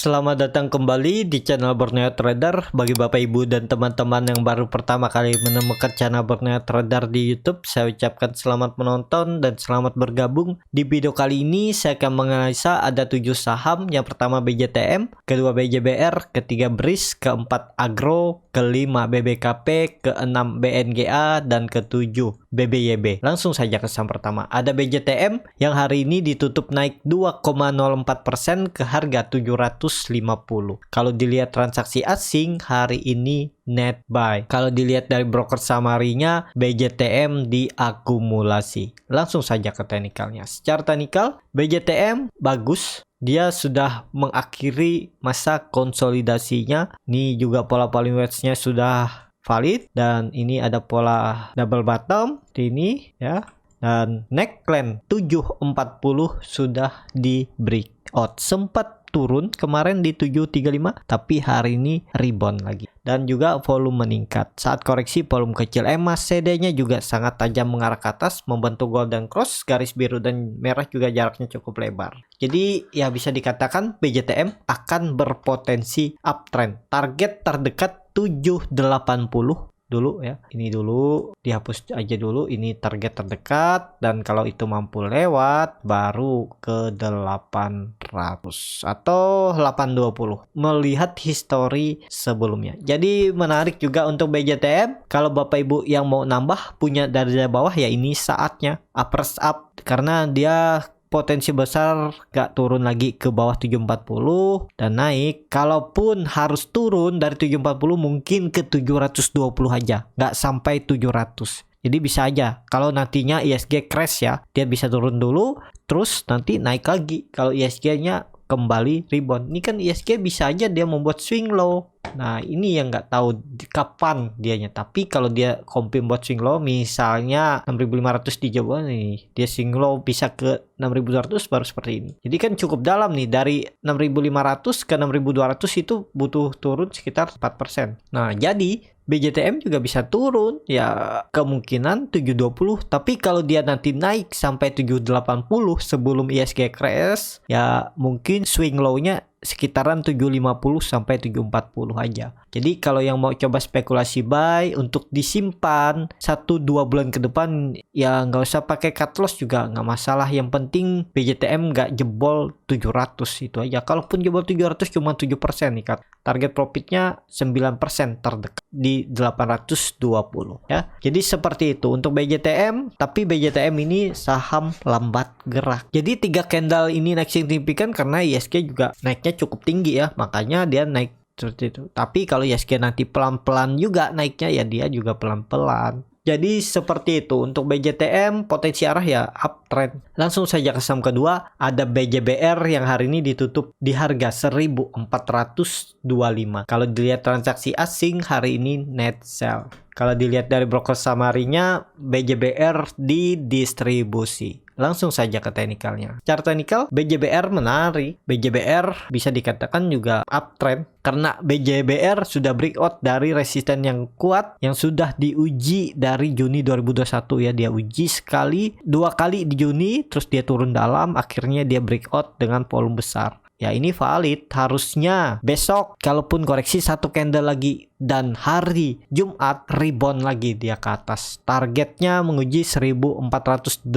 selamat datang kembali di channel Borneo Trader. Bagi Bapak Ibu dan teman-teman yang baru pertama kali menemukan channel Borneo Trader di YouTube, saya ucapkan selamat menonton dan selamat bergabung. Di video kali ini saya akan menganalisa ada 7 saham. Yang pertama BJTM, kedua BJBR, ketiga BRIS, keempat Agro, kelima BBKP, keenam BNGA, dan ketujuh BBYB. Langsung saja ke saham pertama. Ada BJTM yang hari ini ditutup naik 2,04% ke harga 750. Kalau dilihat transaksi asing hari ini net buy. Kalau dilihat dari broker summary-nya, BJTM diakumulasi. Langsung saja ke teknikalnya. Secara teknikal, BJTM bagus. Dia sudah mengakhiri masa konsolidasinya. Ini juga pola falling wedge-nya sudah valid, dan ini ada pola double bottom di ini ya. Dan neckline 740 sudah di breakout. Sempat turun kemarin di 735, tapi hari ini rebound lagi. Dan juga volume meningkat. Saat koreksi volume kecil. MACD-nya juga sangat tajam mengarah ke atas, membentuk golden cross, garis biru dan merah juga jaraknya cukup lebar. Jadi ya bisa dikatakan BJTM akan berpotensi uptrend. Target terdekat 780 dulu ya. Ini dulu dihapus aja dulu, ini target terdekat, dan kalau itu mampu lewat baru ke 800 atau 820 melihat histori sebelumnya. Jadi menarik juga untuk BJTM. Kalau Bapak Ibu yang mau nambah punya dari bawah, ya ini saatnya uppers up, karena dia potensi besar gak turun lagi ke bawah 740 dan naik. Kalaupun harus turun dari 740 mungkin ke 720 aja, gak sampai 700. Jadi bisa aja kalau nantinya ISG crash ya, dia bisa turun dulu terus nanti naik lagi. Kalau ISG-nya kembali rebound, ini kan ISG bisa aja dia membuat swing low. Nah ini yang nggak tahu kapan dianya. Tapi kalau dia confirm buat swing low, misalnya 6.500 di Jawa nih, dia swing low bisa ke 6.200 baru seperti ini. Jadi kan cukup dalam nih, dari 6.500 ke 6.200 itu butuh turun sekitar 4%. Nah jadi BJTM juga bisa turun ya, kemungkinan 720. Tapi kalau dia nanti naik sampai 780 sebelum ISG crash, ya mungkin swing low-nya sekitaran 750 sampai 740 aja. Jadi kalau yang mau coba spekulasi buy untuk disimpan 1-2 bulan ke depan, ya nggak usah pakai cut loss juga nggak masalah. Yang penting BJTM nggak jebol 700 itu aja. Kalaupun jebol 700 cuma 7% nih Kak. Target profitnya 9% terdekat di 820 ya. Jadi seperti itu untuk BJTM. Tapi BJTM ini saham lambat gerak. Jadi 3 candle ini naik signifikan karena ISG juga naiknya cukup tinggi ya, makanya dia naik seperti itu. Tapi kalau ISG nanti pelan-pelan juga naiknya, ya dia juga pelan-pelan. Jadi seperti itu untuk BJTM, potensi arah ya uptrend. Langsung saja ke saham kedua, ada BJBR yang hari ini ditutup di harga 1425. Kalau dilihat transaksi asing hari ini net sell. Kalau dilihat dari broker summary-nya, BJBR didistribusi. Langsung saja ke teknikalnya. Secara teknikal, BJBR menarik. BJBR bisa dikatakan juga uptrend karena BJBR sudah breakout dari resisten yang kuat yang sudah diuji dari Juni 2021 ya. Dia uji sekali, 2 kali di Juni, terus dia turun dalam, akhirnya dia breakout dengan volume besar. Ya ini valid, harusnya besok kalaupun koreksi 1 candle lagi dan hari Jumat rebound lagi dia ke atas. Targetnya menguji 1480,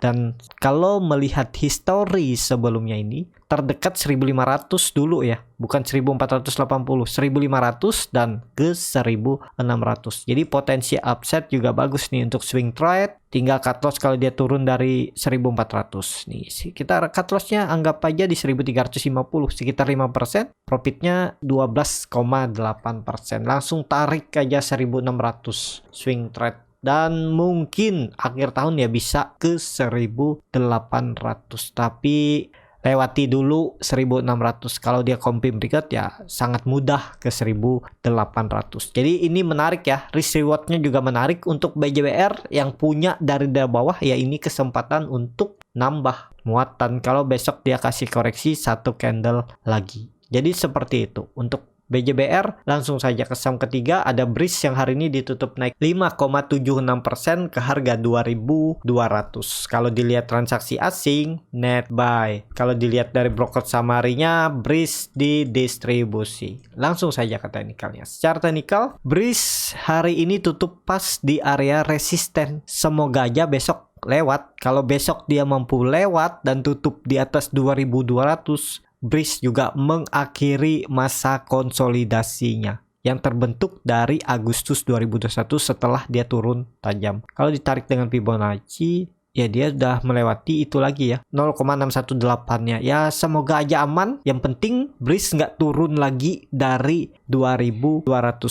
dan kalau melihat histori sebelumnya ini terdekat 1500 dulu ya, bukan 1480, 1500 dan ke 1600. Jadi potensi upset juga bagus nih untuk swing trade. Tinggal cut loss kalau dia turun dari 1400 nih. Kita cut lossnya anggap aja di 1350, sekitar 5%, profitnya 12,8%. Langsung tarik aja 1600 swing trade. Dan mungkin akhir tahun ya bisa ke 1800, tapi lewati dulu 1600. Kalau dia confirm breakout ya sangat mudah ke 1800. Jadi ini menarik ya, risk rewardnya juga menarik untuk BJBR yang punya dari bawah ya. Ini kesempatan untuk nambah muatan kalau besok dia kasih koreksi 1 candle lagi. Jadi seperti itu untuk BJBR. Langsung saja ke saham ketiga, ada BRIS yang hari ini ditutup naik 5,76% ke harga 2.200. Kalau dilihat transaksi asing, net buy. Kalau dilihat dari broker summary-nya, BRIS didistribusi. Langsung saja ke teknikalnya. Secara teknikal, BRIS hari ini tutup pas di area resisten. Semoga aja besok lewat. Kalau besok dia mampu lewat dan tutup di atas 2.200, BRIS juga mengakhiri masa konsolidasinya yang terbentuk dari Agustus 2021 setelah dia turun tajam. Kalau ditarik dengan Fibonacci, ya dia udah melewati itu lagi ya, 0,618-nya. Ya semoga aja aman. Yang penting BRIS nggak turun lagi dari 2.200.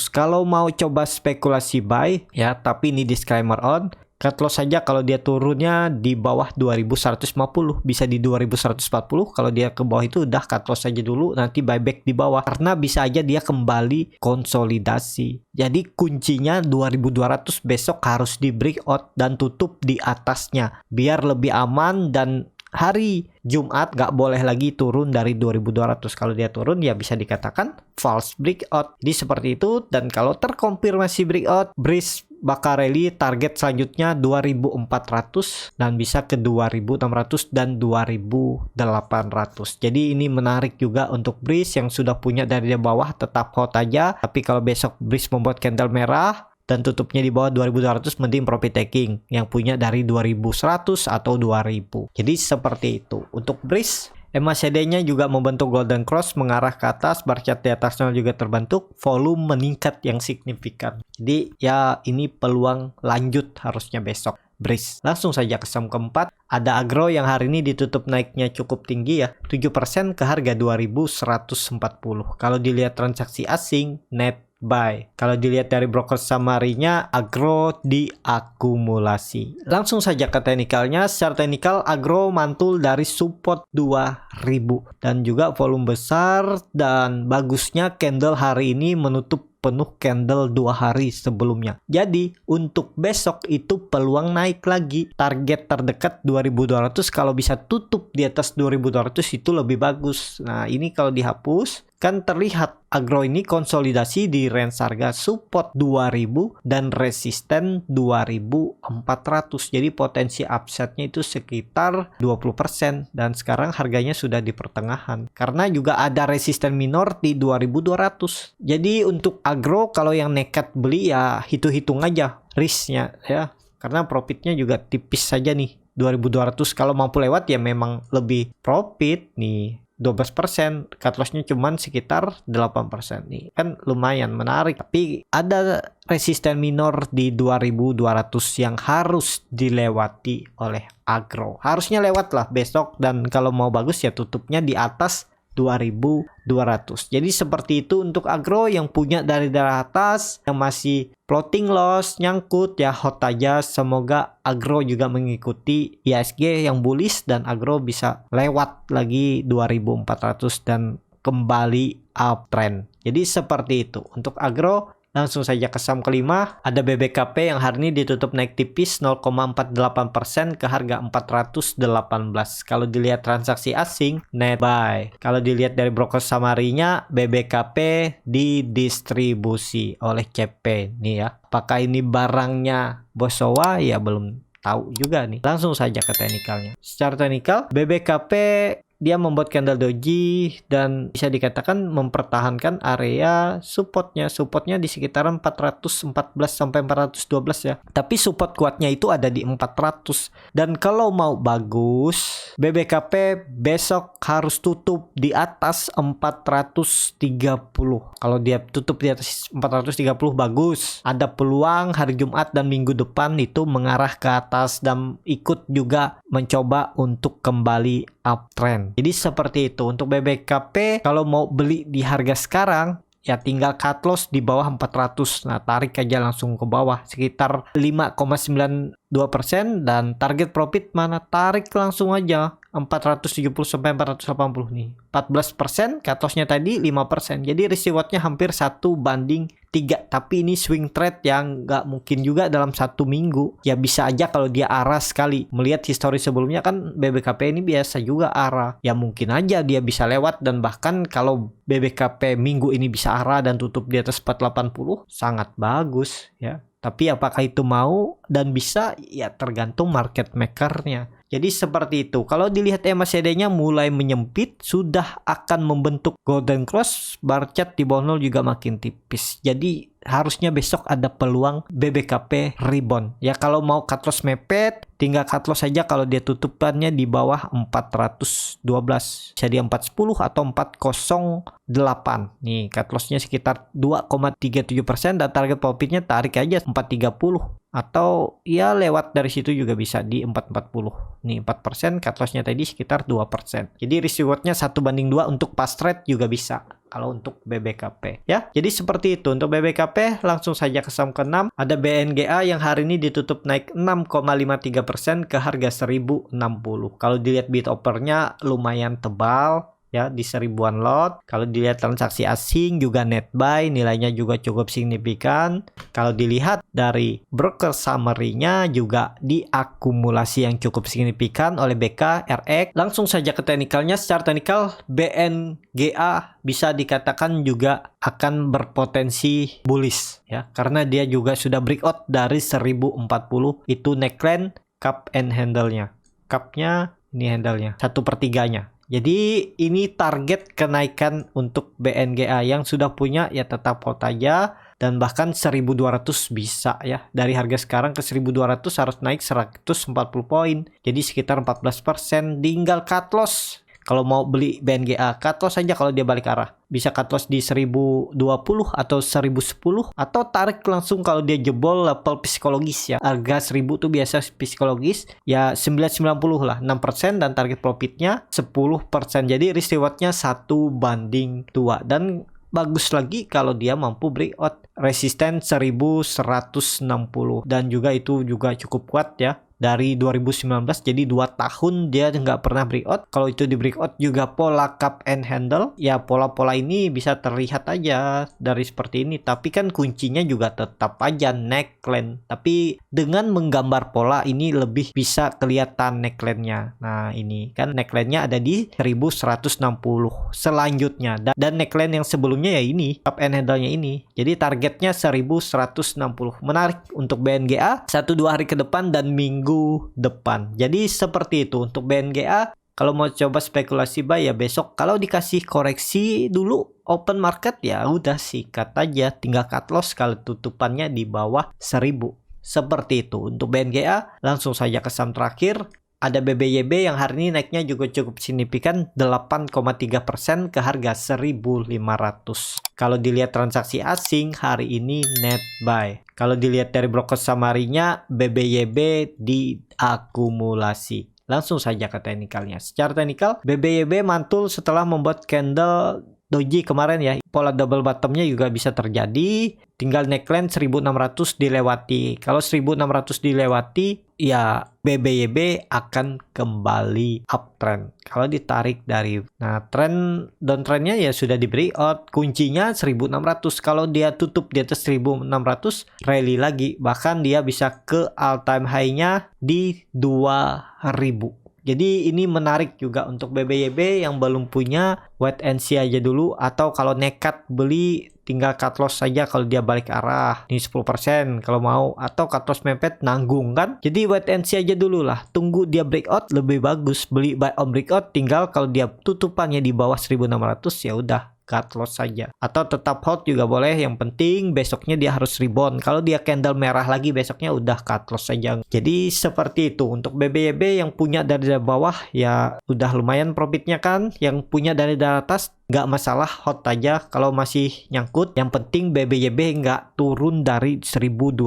Kalau mau coba spekulasi buy, ya tapi ini disclaimer on. Cut loss saja kalau dia turunnya di bawah 2150, bisa di 2140. Kalau dia ke bawah itu udah cut loss saja dulu, nanti buyback di bawah karena bisa aja dia kembali konsolidasi. Jadi kuncinya 2200 besok harus di breakout dan tutup di atasnya biar lebih aman, dan hari Jumat nggak boleh lagi turun dari 2200. Kalau dia turun ya bisa dikatakan false breakout. Jadi seperti itu, dan kalau terkonfirmasi breakout, BRIS bakal rally target selanjutnya 2400 dan bisa ke 2600 dan 2800. Jadi ini menarik juga untuk BRIS yang sudah punya dari bawah, tetap hold aja. Tapi kalau besok BRIS membuat candle merah dan tutupnya di bawah 2200, mending profit taking yang punya dari 2100 atau 2000. Jadi seperti itu untuk BRIS. MACD-nya juga membentuk golden cross mengarah ke atas, bar chart di atasnya juga terbentuk, volume meningkat yang signifikan. Jadi ya ini peluang lanjut harusnya besok BRIS. Langsung saja ke saham keempat, ada Agro yang hari ini ditutup naiknya cukup tinggi ya, 7% ke harga 2140. Kalau dilihat transaksi asing, net buy. Kalau dilihat dari broker summary-nya, Agro diakumulasi. Langsung saja ke teknikalnya. Secara teknikal, Agro mantul dari support 2000 dan juga volume besar, dan bagusnya candle hari ini menutup penuh candle 2 hari sebelumnya. Jadi untuk besok itu peluang naik lagi. Target terdekat 2200, kalau bisa tutup di atas 2200 itu lebih bagus. Nah ini kalau dihapus, kan terlihat Agro ini konsolidasi di range harga support 2000 dan resisten 2400. Jadi potensi upside-nya itu sekitar 20%, dan sekarang harganya sudah di pertengahan. Karena juga ada resisten minor di 2200. Jadi untuk Agro kalau yang nekat beli ya hitung-hitung aja risk-nya ya. Karena profitnya juga tipis saja nih. 2200 kalau mampu lewat ya memang lebih profit nih. 12%, cut loss-nya cuman sekitar 8% nih. Kan lumayan menarik, tapi ada resisten minor di 2200 yang harus dilewati oleh Agro. Harusnya lewat lah besok, dan kalau mau bagus ya tutupnya di atas 2200. Jadi seperti itu untuk Agro yang punya dari atas, yang masih floating loss nyangkut ya hot aja. Semoga Agro juga mengikuti IHSG yang bullish dan Agro bisa lewat lagi 2400 dan kembali uptrend. Jadi seperti itu untuk Agro. Langsung saja ke saham kelima, ada BBKP yang hari ini ditutup naik tipis 0,48% ke harga 418. Kalau dilihat transaksi asing, net buy. Kalau dilihat dari broker summary-nya, BBKP didistribusi oleh CP nih ya. Apakah ini barangnya Bosowa? Ya belum tahu juga nih. Langsung saja ke teknikalnya. Secara teknikal, BBKP dia membuat candle doji dan bisa dikatakan mempertahankan area supportnya. Supportnya di sekitaran 414 sampai 412 ya. Tapi support kuatnya itu ada di 400. Dan kalau mau bagus, BBKP besok harus tutup di atas 430. Kalau dia tutup di atas 430 bagus. Ada peluang hari Jumat dan minggu depan itu mengarah ke atas dan ikut juga mencoba untuk kembali uptrend. Jadi seperti itu untuk BBKP. Kalau mau beli di harga sekarang ya tinggal cut loss di bawah 400. Nah tarik aja langsung ke bawah sekitar 5,92%, dan target profit mana tarik langsung aja 470 sampai 480 nih. 14%, cut loss-nya tadi 5%. Jadi risk reward-nya hampir 1:3. Tapi ini swing trade yang nggak mungkin juga dalam 1 minggu. Ya bisa aja kalau dia arah sekali. Melihat histori sebelumnya kan BBKP ini biasa juga arah. Ya mungkin aja dia bisa lewat, dan bahkan kalau BBKP minggu ini bisa arah dan tutup di atas 480, sangat bagus ya. Tapi apakah itu mau dan bisa, ya tergantung market maker-nya. Jadi seperti itu. Kalau dilihat MACD-nya mulai menyempit, sudah akan membentuk golden cross, bar chart di bawah 0 juga makin tipis. Jadi harusnya besok ada peluang BBKP rebound. Ya kalau mau cut loss mepet, tinggal cut loss saja kalau dia tutupannya di bawah 412. Bisa di 410 atau 408. Nih cut loss-nya sekitar 2,37% dan target profitnya tarik aja 430. Atau ya lewat dari situ juga bisa di 440. Nih 4%, cut loss-nya tadi sekitar 2%. Jadi risk reward-nya 1:2 untuk fast trade juga bisa. Kalau untuk BBKP ya. Jadi seperti itu untuk BBKP. Langsung saja ke saham ke-6. Ada BNGA yang hari ini ditutup naik 6,53% ke harga 1060. Kalau dilihat bid offer-nya lumayan tebal ya, di 1000-an lot. Kalau dilihat transaksi asing juga net buy, nilainya juga cukup signifikan. Kalau dilihat dari broker summary-nya juga diakumulasi yang cukup signifikan oleh BK, RX. Langsung saja ke teknikalnya. Secara teknikal BNGA bisa dikatakan juga akan berpotensi bullish ya, karena dia juga sudah breakout dari 1040. Itu neckline, cup and handle-nya. Cup-nya ini handle-nya 1/3-nya. Jadi ini target kenaikan untuk BNGA. Yang sudah punya ya tetap hold aja, dan bahkan 1200 bisa ya. Dari harga sekarang ke 1200 harus naik 140 poin. Jadi sekitar 14%. Tinggal cut loss. Kalau mau beli BNGA, cut loss aja kalau dia balik arah. Bisa cut loss di 1020 atau 1010, atau tarik langsung kalau dia jebol level psikologis ya. Harga 1000 tuh biasa psikologis. Ya 990 lah, 6% dan target profitnya 10%. Jadi risk reward-nya 1:2. Dan bagus lagi kalau dia mampu breakout. Resisten 1160 dan juga itu juga cukup kuat ya. Dari 2019, jadi 2 tahun dia nggak pernah breakout. Kalau itu di breakout juga pola cup and handle. Ya pola-pola ini bisa terlihat aja dari seperti ini. Tapi kan kuncinya juga tetap aja neckline. Tapi dengan menggambar pola ini lebih bisa kelihatan neckline-nya. Nah ini kan neckline-nya ada di 1160 selanjutnya. Dan neckline yang sebelumnya ya ini, cup and handle-nya ini. Jadi targetnya 1160. Menarik untuk BNGA 1-2 hari ke depan dan minggu depan. Jadi seperti itu untuk BNGA. Kalau mau coba spekulasi buy ya besok. Kalau dikasih koreksi dulu open market ya udah sikat aja, tinggal cut loss kalau tutupannya di bawah 1000. Seperti itu untuk BNGA. Langsung saja ke saham terakhir. Ada BBYB yang hari ini naiknya juga cukup signifikan 8,3% ke harga 1500. Kalau dilihat transaksi asing hari ini net buy. Kalau dilihat dari broker summary-nya BBYB diakumulasi. Langsung saja ke teknikalnya. Secara teknikal BBYB mantul setelah membuat candle doji kemarin ya. Pola double bottomnya juga bisa terjadi. Tinggal neckline 1600 dilewati. Kalau 1600 dilewati ya BBYB akan kembali uptrend. Kalau ditarik dari trend downtrendnya ya sudah di breakout. Kuncinya 1600. Kalau dia tutup di atas 1600 rally lagi. Bahkan dia bisa ke all time high-nya di 2000. Jadi ini menarik juga untuk BBYB yang belum punya, wait and see aja dulu. Atau kalau nekat beli tinggal cut loss saja kalau dia balik arah. Ini 10% kalau mau. Atau cut loss mepet nanggung kan. Jadi wait and see aja dulu lah. Tunggu dia breakout lebih bagus. Beli buy on breakout tinggal kalau dia tutupannya di bawah 1600 ya udah cut loss saja. Atau tetap hold juga boleh. Yang penting besoknya dia harus rebound. Kalau dia candle merah lagi besoknya udah cut loss saja. Jadi seperti itu. Untuk BBYB yang punya dari bawah ya udah lumayan profitnya kan. Yang punya dari atas nggak masalah, hold aja kalau masih nyangkut. Yang penting BBYB nggak turun dari 1280.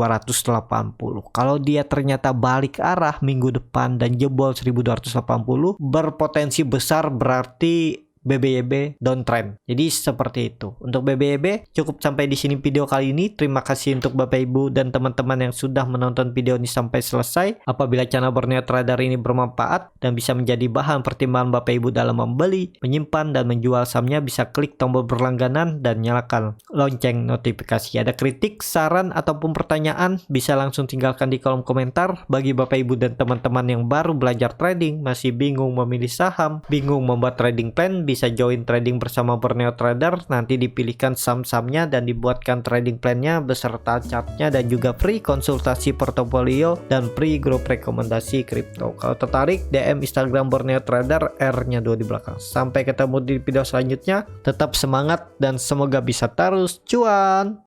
Kalau dia ternyata balik arah minggu depan dan jebol 1280, berpotensi besar berarti BBYB downtrend. Jadi seperti itu. Untuk BBYB cukup sampai di sini video kali ini. Terima kasih untuk Bapak Ibu dan teman-teman yang sudah menonton video ini sampai selesai. Apabila channel Berniat Trader ini bermanfaat dan bisa menjadi bahan pertimbangan Bapak Ibu dalam membeli, menyimpan dan menjual sahamnya, bisa klik tombol berlangganan dan nyalakan lonceng notifikasi. Ada kritik, saran ataupun pertanyaan bisa langsung tinggalkan di kolom komentar. Bagi Bapak Ibu dan teman-teman yang baru belajar trading, masih bingung memilih saham, bingung membuat trading plan, bisa join trading bersama Borneo Trader. Nanti dipilihkan saham-sahamnya dan dibuatkan trading plannya beserta chartnya, dan juga free konsultasi portofolio dan free grup rekomendasi kripto. Kalau tertarik, DM Instagram Borneo Trader, R-nya 2 di belakang. Sampai ketemu di video selanjutnya. Tetap semangat dan semoga bisa terus cuan.